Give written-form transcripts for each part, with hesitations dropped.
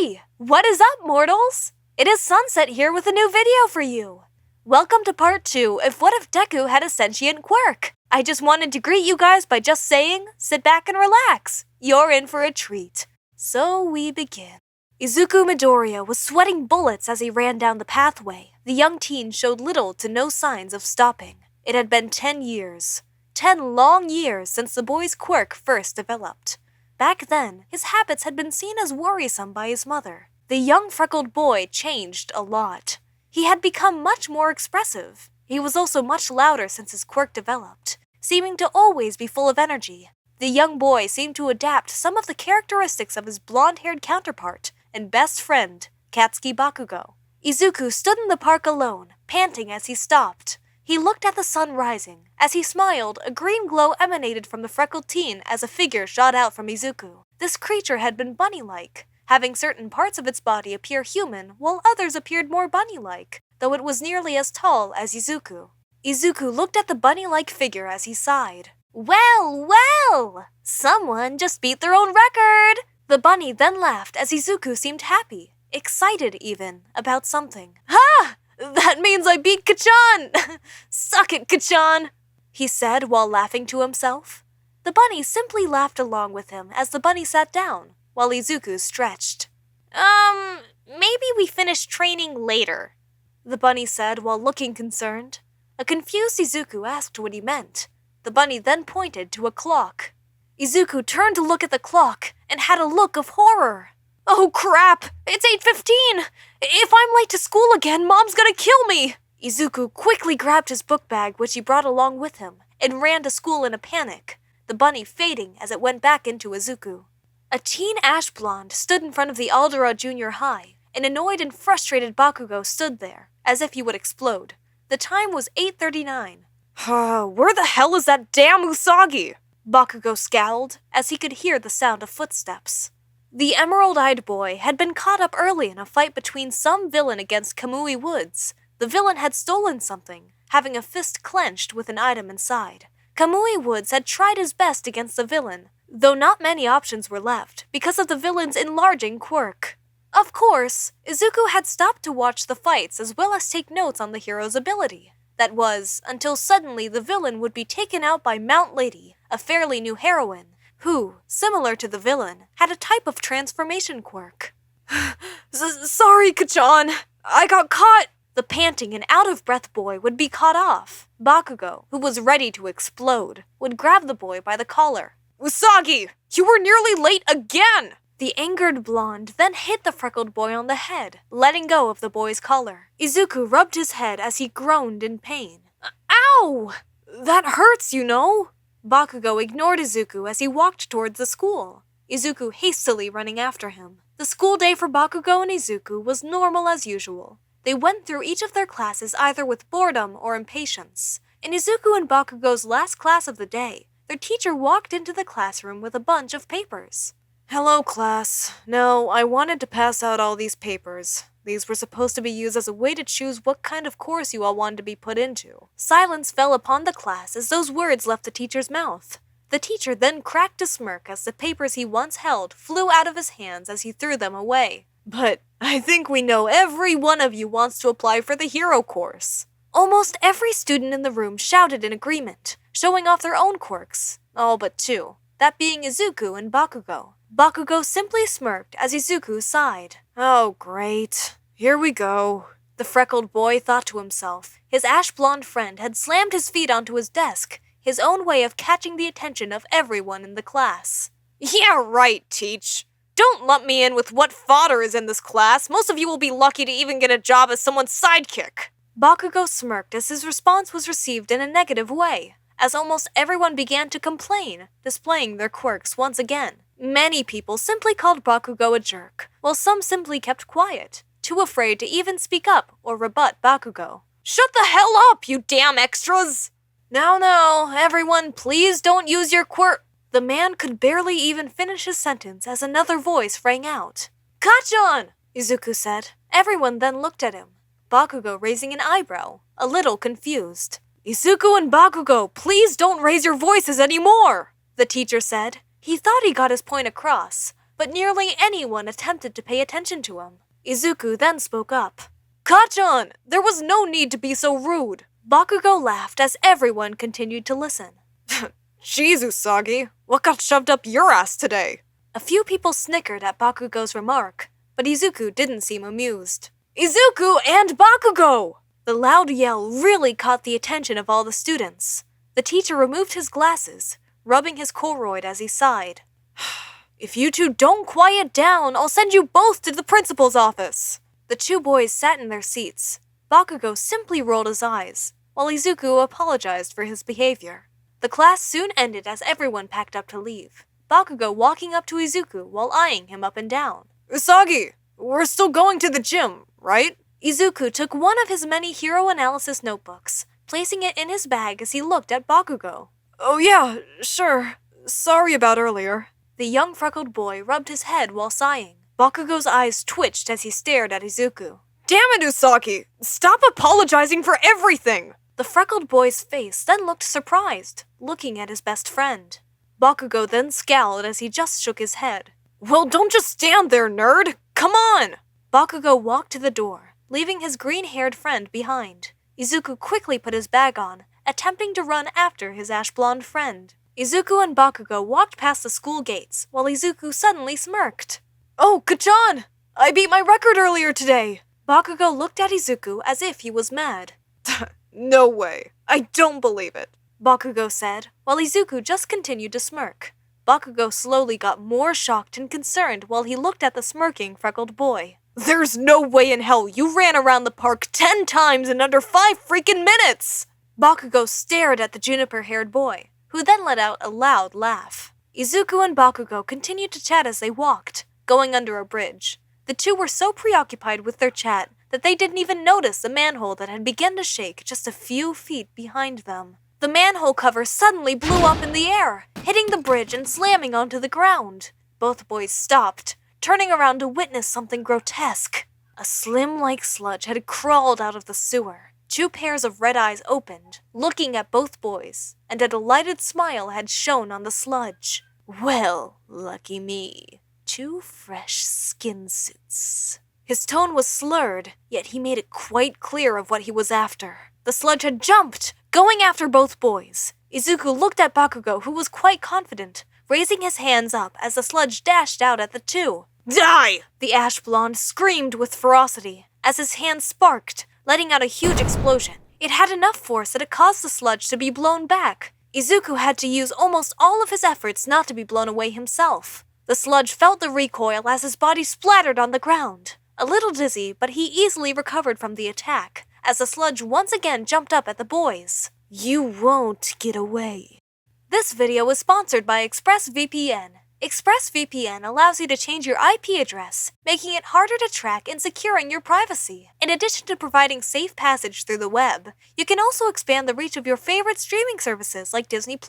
Hey! What is up, mortals? It is Sunset here with a new video for you. Welcome to part 2 of What If Deku Had a Sentient Quirk? I just wanted to greet you guys by just saying, sit back and relax. You're in for a treat. So we begin. Izuku Midoriya was sweating bullets as he ran down the pathway. The young teen showed little to no signs of stopping. It had been 10 years. 10 long years since the boy's quirk first developed. Back then, his habits had been seen as worrisome by his mother. The young freckled boy changed a lot. He had become much more expressive. He was also much louder since his quirk developed, seeming to always be full of energy. The young boy seemed to adapt some of the characteristics of his blonde-haired counterpart and best friend, Katsuki Bakugo. Izuku stood in the park alone, panting as he stopped. He looked at the sun rising. As he smiled, a green glow emanated from the freckled teen as a figure shot out from Izuku. This creature had been bunny-like, having certain parts of its body appear human while others appeared more bunny-like, though it was nearly as tall as Izuku. Izuku looked at the bunny-like figure as he sighed. Well, well! Someone just beat their own record! The bunny then laughed as Izuku seemed happy, excited even, about something. Ha! That means I beat Kachan! Suck it, Kachan! He said while laughing to himself. The bunny simply laughed along with him as the bunny sat down, while Izuku stretched. Maybe we finish training later, the bunny said while looking concerned. A confused Izuku asked what he meant. The bunny then pointed to a clock. Izuku turned to look at the clock and had a look of horror. Oh crap! It's 8:15! If I'm late to school again, Mom's gonna kill me! Izuku quickly grabbed his book bag, which he brought along with him, and ran to school in a panic, the bunny fading as it went back into Izuku. A teen ash blonde stood in front of the Aldera Junior High. An annoyed and frustrated Bakugo stood there, as if he would explode. The time was 8:39. Where the hell is that damn Usagi? Bakugo scowled, as he could hear the sound of footsteps. The emerald-eyed boy had been caught up early in a fight between some villain against Kamui Woods. The villain had stolen something, having a fist clenched with an item inside. Kamui Woods had tried his best against the villain, though not many options were left because of the villain's enlarging quirk. Of course, Izuku had stopped to watch the fights as well as take notes on the hero's ability. That was, until suddenly the villain would be taken out by Mount Lady, a fairly new heroine, who, similar to the villain, had a type of transformation quirk. Sorry, Kachan. I got caught. The panting and out-of-breath boy would be caught off. Bakugo, who was ready to explode, would grab the boy by the collar. Usagi, you were nearly late again! The angered blonde then hit the freckled boy on the head, letting go of the boy's collar. Izuku rubbed his head as he groaned in pain. Ow! That hurts, you know. Bakugo ignored Izuku as he walked towards the school, Izuku hastily running after him. The school day for Bakugo and Izuku was normal as usual. They went through each of their classes either with boredom or impatience. In Izuku and Bakugo's last class of the day, their teacher walked into the classroom with a bunch of papers. Hello, class. No, I wanted to pass out all these papers. These were supposed to be used as a way to choose what kind of course you all wanted to be put into. Silence fell upon the class as those words left the teacher's mouth. The teacher then cracked a smirk as the papers he once held flew out of his hands as he threw them away. But I think we know every one of you wants to apply for the hero course. Almost every student in the room shouted in agreement, showing off their own quirks. All but two, that being Izuku and Bakugo. Bakugo simply smirked as Izuku sighed. Oh, great. Here we go. The freckled boy thought to himself. His ash-blonde friend had slammed his feet onto his desk, his own way of catching the attention of everyone in the class. Yeah, right, Teach. Don't lump me in with what fodder is in this class. Most of you will be lucky to even get a job as someone's sidekick. Bakugo smirked as his response was received in a negative way, as almost everyone began to complain, displaying their quirks once again. Many people simply called Bakugo a jerk, while some simply kept quiet, too afraid to even speak up or rebut Bakugo. Shut the hell up, you damn extras! No, everyone, please don't use your quirk. The man could barely even finish his sentence as another voice rang out. Kachan! Izuku said. Everyone then looked at him, Bakugo raising an eyebrow, a little confused. Izuku and Bakugo, please don't raise your voices anymore, the teacher said. He thought he got his point across, but nearly anyone attempted to pay attention to him. Izuku then spoke up. Kachan, there was no need to be so rude. Bakugo laughed as everyone continued to listen. Jeez, Usagi, what got shoved up your ass today? A few people snickered at Bakugo's remark, but Izuku didn't seem amused. Izuku and Bakugo! The loud yell really caught the attention of all the students. The teacher removed his glasses, rubbing his choroid as he sighed. If you two don't quiet down, I'll send you both to the principal's office. The two boys sat in their seats. Bakugo simply rolled his eyes, while Izuku apologized for his behavior. The class soon ended as everyone packed up to leave, Bakugo walking up to Izuku while eyeing him up and down. Usagi, we're still going to the gym, right? Izuku took one of his many hero analysis notebooks, placing it in his bag as he looked at Bakugo. Oh yeah, sure. Sorry about earlier. The young freckled boy rubbed his head while sighing. Bakugo's eyes twitched as he stared at Izuku. Damn it, Usagi! Stop apologizing for everything! The freckled boy's face then looked surprised, looking at his best friend. Bakugo then scowled as he just shook his head. Well, don't just stand there, nerd! Come on! Bakugo walked to the door, leaving his green-haired friend behind. Izuku quickly put his bag on, attempting to run after his ash-blonde friend. Izuku and Bakugo walked past the school gates, while Izuku suddenly smirked. Oh, Kachan! I beat my record earlier today! Bakugo looked at Izuku as if he was mad. No way. I don't believe it, Bakugo said, while Izuku just continued to smirk. Bakugo slowly got more shocked and concerned while he looked at the smirking freckled boy. There's no way in hell you ran around the park 10 times in under 5 freaking minutes! Bakugo stared at the juniper-haired boy, who then let out a loud laugh. Izuku and Bakugo continued to chat as they walked, going under a bridge. The two were so preoccupied with their chat that they didn't even notice the manhole that had begun to shake just a few feet behind them. The manhole cover suddenly blew up in the air, hitting the bridge and slamming onto the ground. Both boys stopped, turning around to witness something grotesque. A slim-like sludge had crawled out of the sewer. 2 pairs of red eyes opened, looking at both boys, and a delighted smile had shown on the sludge. Well, lucky me. 2 fresh skin suits. His tone was slurred, yet he made it quite clear of what he was after. The sludge had jumped, going after both boys. Izuku looked at Bakugo, who was quite confident, raising his hands up as the sludge dashed out at the two. Die! The ash blonde screamed with ferocity as his hand sparked, letting out a huge explosion. It had enough force that it caused the sludge to be blown back. Izuku had to use almost all of his efforts not to be blown away himself. The sludge felt the recoil as his body splattered on the ground. A little dizzy, but he easily recovered from the attack, as the sludge once again jumped up at the boys. You won't get away. This video was sponsored by ExpressVPN. ExpressVPN allows you to change your IP address, making it harder to track and securing your privacy. In addition to providing safe passage through the web, you can also expand the reach of your favorite streaming services like Disney+.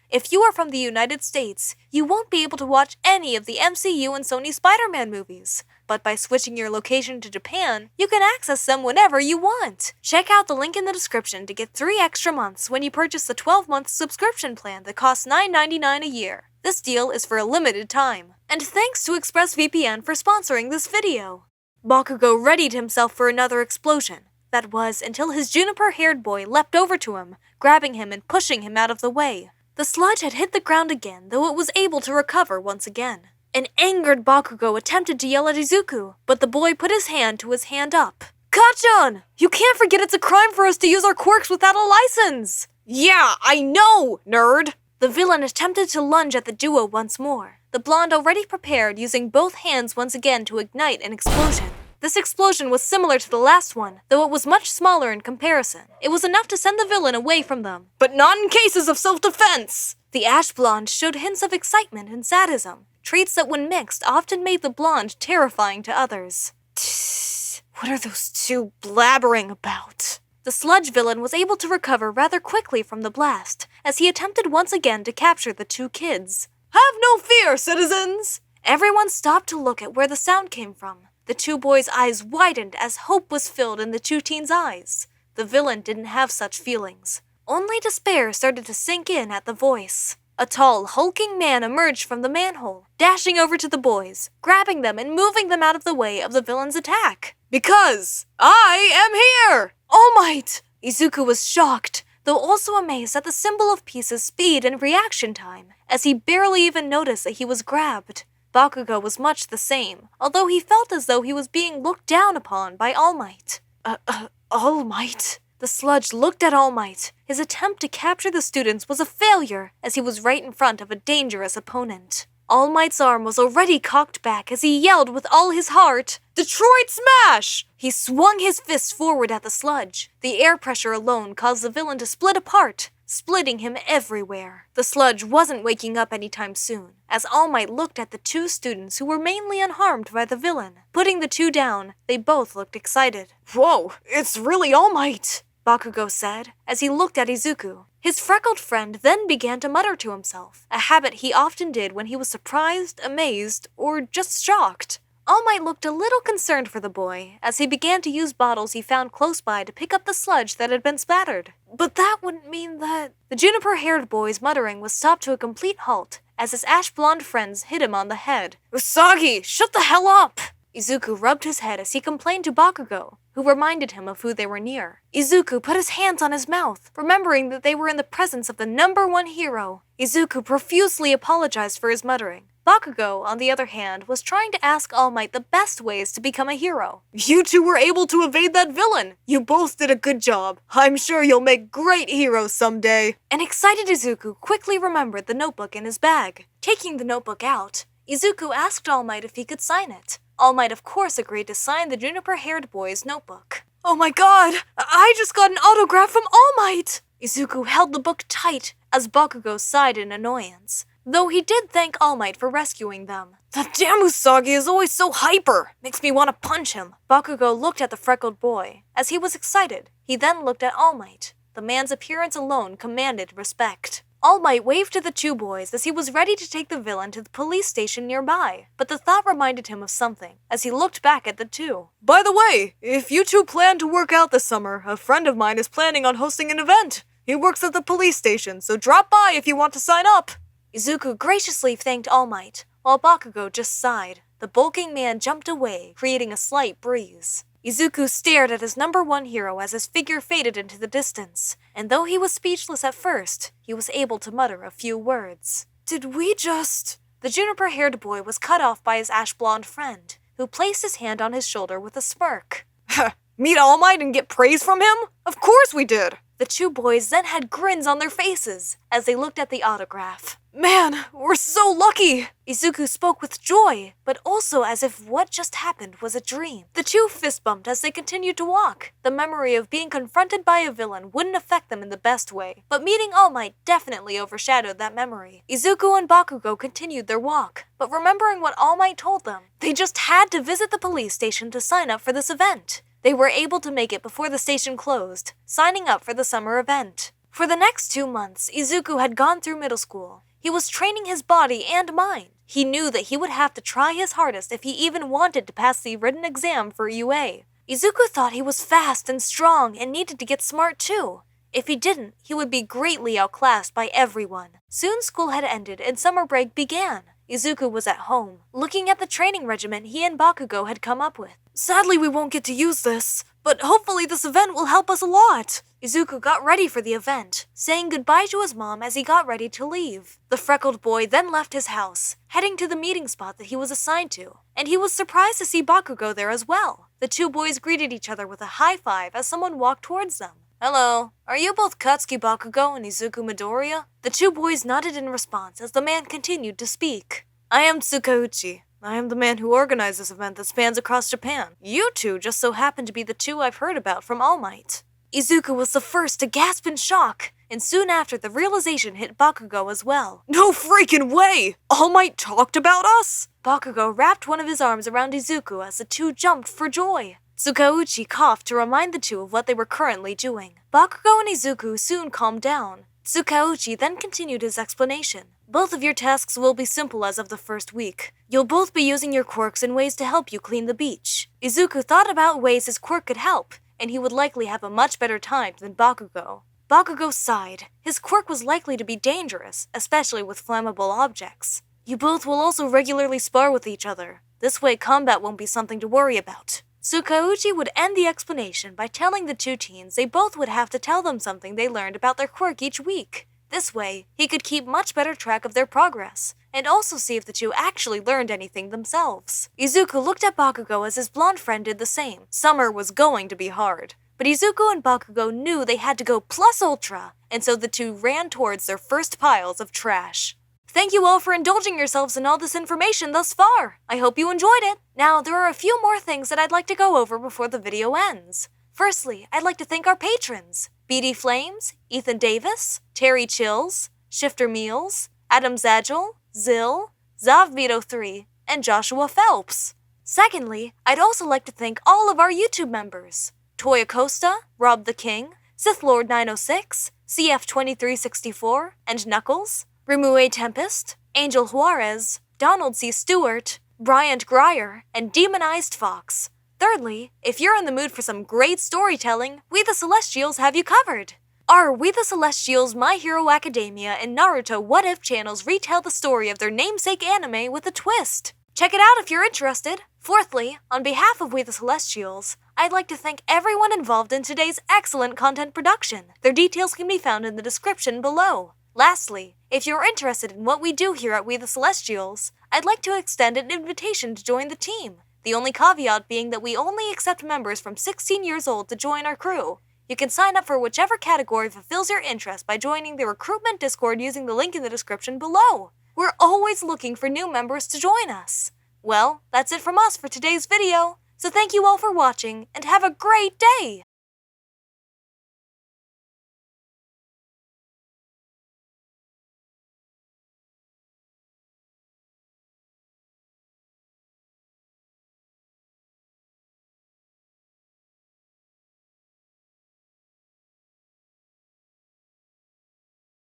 If you are from the United States, you won't be able to watch any of the MCU and Sony Spider-Man movies. But by switching your location to Japan, you can access them whenever you want. Check out the link in the description to get 3 extra months when you purchase the 12-month subscription plan that costs $9.99 a year. This deal is for a limited time. And thanks to ExpressVPN for sponsoring this video. Bakugo readied himself for another explosion. That was until his juniper-haired boy leapt over to him, grabbing him and pushing him out of the way. The sludge had hit the ground again, though it was able to recover once again. An angered Bakugo attempted to yell at Izuku, but the boy put his hand to his hand up. Kachan! You can't forget it's a crime for us to use our quirks without a license! Yeah, I know, nerd! The villain attempted to lunge at the duo once more, the blonde already prepared using both hands once again to ignite an explosion. This explosion was similar to the last one, though it was much smaller in comparison. It was enough to send the villain away from them. But not in cases of self-defense! The ash blonde showed hints of excitement and sadism, traits that when mixed often made the blonde terrifying to others. What are those two blabbering about? The sludge villain was able to recover rather quickly from the blast, as he attempted once again to capture the 2 kids. Have no fear, citizens! Everyone stopped to look at where the sound came from. The 2 boys' eyes widened as hope was filled in the 2 teens' eyes. The villain didn't have such feelings. Only despair started to sink in at the voice. A tall, hulking man emerged from the manhole, dashing over to the boys, grabbing them and moving them out of the way of the villain's attack. Because I am here! All Might! Izuku was shocked, though also amazed at the symbol of peace's speed and reaction time, as he barely even noticed that he was grabbed. Bakugo was much the same, although he felt as though he was being looked down upon by All Might. All Might? The sludge looked at All Might. His attempt to capture the students was a failure, as he was right in front of a dangerous opponent. All Might's arm was already cocked back as he yelled with all his heart, "Detroit Smash!" He swung his fist forward at the sludge. The air pressure alone caused the villain to split apart, splitting him everywhere. The sludge wasn't waking up anytime soon, as All Might looked at the two students who were mainly unharmed by the villain. Putting the two down, they both looked excited. "Whoa, it's really All Might," Bakugo said, as he looked at Izuku. His freckled friend then began to mutter to himself, a habit he often did when he was surprised, amazed, or just shocked. All Might looked a little concerned for the boy, as he began to use bottles he found close by to pick up the sludge that had been splattered. But that wouldn't mean that... The juniper-haired boy's muttering was stopped to a complete halt, as his ash-blonde friends hit him on the head. "Usagi, shut the hell up!" Izuku rubbed his head as he complained to Bakugo, who reminded him of who they were near. Izuku put his hands on his mouth, remembering that they were in the presence of the #1 hero. Izuku profusely apologized for his muttering. Bakugo, on the other hand, was trying to ask All Might the best ways to become a hero. "You two were able to evade that villain! You both did a good job. I'm sure you'll make great heroes someday!" An excited Izuku quickly remembered the notebook in his bag. Taking the notebook out, Izuku asked All Might if he could sign it. All Might of course agreed to sign the juniper-haired boy's notebook. "Oh my god! I just got an autograph from All Might!" Izuku held the book tight as Bakugo sighed in annoyance, though he did thank All Might for rescuing them. "That damn Usagi is always so hyper! Makes me want to punch him!" Bakugo looked at the freckled boy, as he was excited. He then looked at All Might. The man's appearance alone commanded respect. All Might waved to the two boys as he was ready to take the villain to the police station nearby, but the thought reminded him of something, as he looked back at the two. "By the way, if you two plan to work out this summer, a friend of mine is planning on hosting an event. He works at the police station, so drop by if you want to sign up." Izuku graciously thanked All Might, while Bakugo just sighed. The bulking man jumped away, creating a slight breeze. Izuku stared at his #1 hero as his figure faded into the distance, and though he was speechless at first, he was able to mutter a few words. "Did we just..." The juniper-haired boy was cut off by his ash-blonde friend, who placed his hand on his shoulder with a smirk. "Meet All Might and get praise from him? Of course we did!" The two boys then had grins on their faces as they looked at the autograph. "Man, we're so lucky!" Izuku spoke with joy, but also as if what just happened was a dream. The two fist bumped as they continued to walk. The memory of being confronted by a villain wouldn't affect them in the best way, but meeting All Might definitely overshadowed that memory. Izuku and Bakugo continued their walk, but remembering what All Might told them, they just had to visit the police station to sign up for this event. They were able to make it before the station closed, signing up for the summer event. For the next 2 months, Izuku had gone through middle school. He was training his body and mind. He knew that he would have to try his hardest if he even wanted to pass the written exam for UA. Izuku thought he was fast and strong and needed to get smart too. If he didn't, he would be greatly outclassed by everyone. Soon school had ended and summer break began. Izuku was at home, looking at the training regimen he and Bakugo had come up with. "Sadly, we won't get to use this, but hopefully this event will help us a lot." Izuku got ready for the event, saying goodbye to his mom as he got ready to leave. The freckled boy then left his house, heading to the meeting spot that he was assigned to, and he was surprised to see Bakugo there as well. The two boys greeted each other with a high five as someone walked towards them. "Hello, are you both Katsuki Bakugo and Izuku Midoriya?" The two boys nodded in response as the man continued to speak. "I am Tsukauchi. I am the man who organized this event that spans across Japan. You two just so happen to be the two I've heard about from All Might." Izuku was the first to gasp in shock, and soon after the realization hit Bakugo as well. "No freaking way! All Might talked about us?" Bakugo wrapped one of his arms around Izuku as the two jumped for joy. Tsukauchi coughed to remind the two of what they were currently doing. Bakugo and Izuku soon calmed down. Tsukauchi then continued his explanation. "Both of your tasks will be simple as of the first week. You'll both be using your quirks in ways to help you clean the beach." Izuku thought about ways his quirk could help, and he would likely have a much better time than Bakugo. Bakugo sighed. His quirk was likely to be dangerous, especially with flammable objects. You both will also regularly spar with each other. This way combat won't be something to worry about. Tsukauchi would end the explanation by telling the two teens they both would have to tell them something they learned about their quirk each week. This way, he could keep much better track of their progress, and also see if the two actually learned anything themselves. Izuku looked at Bakugo as his blonde friend did the same. Summer was going to be hard, but Izuku and Bakugo knew they had to go plus ultra, and so the two ran towards their first piles of trash. Thank you all for indulging yourselves in all this information thus far. I hope you enjoyed it. Now, there are a few more things that I'd like to go over before the video ends. Firstly, I'd like to thank our patrons: BD Flames, Ethan Davis, Terry Chills, Shifter Meals, Adam Zagel, Zill, Zavvito3, and Joshua Phelps. Secondly, I'd also like to thank all of our YouTube members: Toy Acosta, Rob the King, SithLord906, CF2364, and Knuckles, Rimue Tempest, Angel Juarez, Donald C. Stewart, Bryant Grier, and Demonized Fox. Thirdly, if you're in the mood for some great storytelling, We the Celestials have you covered. Our We the Celestials, My Hero Academia, and Naruto What If channels retell the story of their namesake anime with a twist. Check it out if you're interested. Fourthly, on behalf of We the Celestials, I'd like to thank everyone involved in today's excellent content production. Their details can be found in the description below. Lastly, if you're interested in what we do here at We the Celestials, I'd like to extend an invitation to join the team. The only caveat being that we only accept members from 16 years old to join our crew. You can sign up for whichever category fulfills your interest by joining the recruitment Discord using the link in the description below. We're always looking for new members to join us. Well, that's it from us for today's video, so thank you all for watching and have a great day!